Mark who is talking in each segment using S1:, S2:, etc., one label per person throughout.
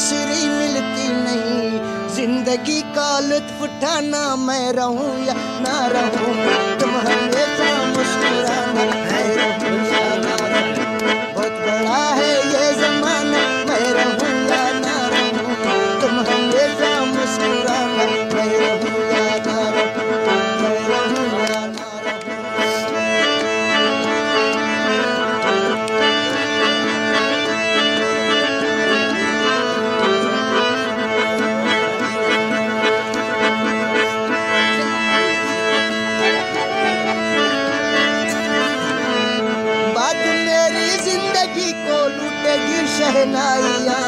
S1: दूसरी मिलती नहीं। जिंदगी का लुत्फ उठाना, मैं रहूं या ना रहूं, तुम हमेशा मुस्कुराना, मैं रहूं या ना रहूं। बहुत बड़ा है ये जमाना, मैं रहूं या ना रहूं, तुम हमेशा मुस्कुराना, मैं रहूं या ना रहूं, मैं रहूं या ना रहूं। बात मेरी जिंदगी को लूटेगी शहनाइयाँ,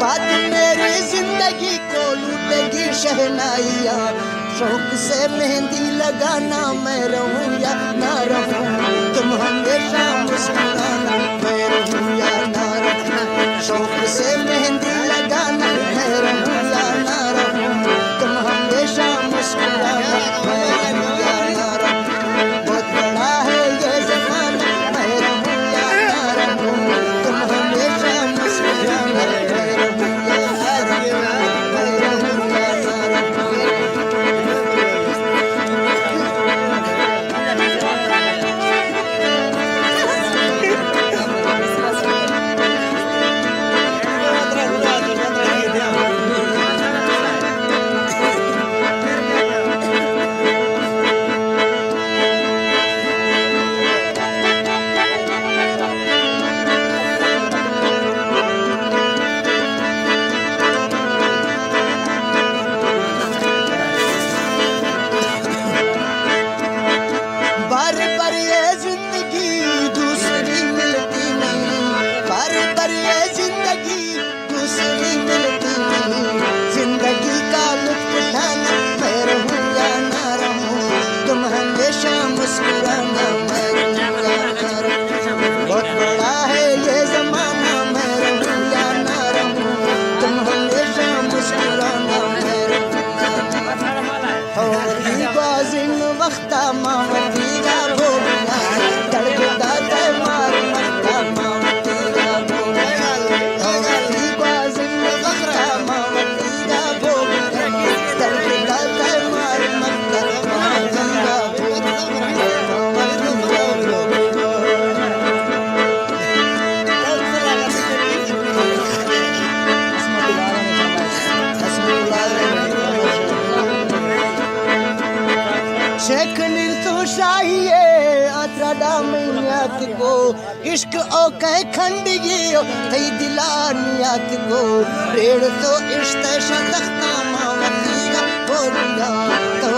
S1: बात मेरी जिंदगी को लूटेगी शहनाइयाँ। शौक से मेहंदी लगाना, मैं रहूं या ना रहूं, तुम हमेशा मुस्कुराना, मैं रहूं या ना रहूं। शौक से मेहंदी लगाना, मैं रहूं या ना रहूं, तुम हमेशा मुस्कुराना, मैं रहूं या ना रहूं। बहुत बड़ा है ये जमाना, मैं रहूं या ना रहूं, तुम हमेशा मुस्कुराना, मैं रहूं या ना रहूं, मैं रहूं या ना रहूं। बार बार ये जिंदगी दूसरी मिलती नहीं, बार बार ये जिंदगी दूसरी मिलती नहीं। जिंदगी का लुत्फ उठाना, मैं रहूं या ना रहूं, तुम हमेशा मुस्कुराना, मैं रहूं या ना रहूं। बहुत बड़ा है ये जमाना, मैं रहूं या ना रहूं, तुम हमेशा मुस्कुराना, मैं रहूं या ना रहूं। और बाजिन वक्ता मावतीरा बोलना, तड़पता है मार मक्ता मावतीरा बोलना। और बाजिन वक्ता मावतीरा बोलना, तड़पता है मार मक्ता मावतीरा बोलना। शेख निर्तो शाहिए आत्राडा मैयात को, इश्क ओ कह खंडिए थई दिलानियात को। रेड़ तो इश्क शतख्ता मावतीरा बोलिया, तो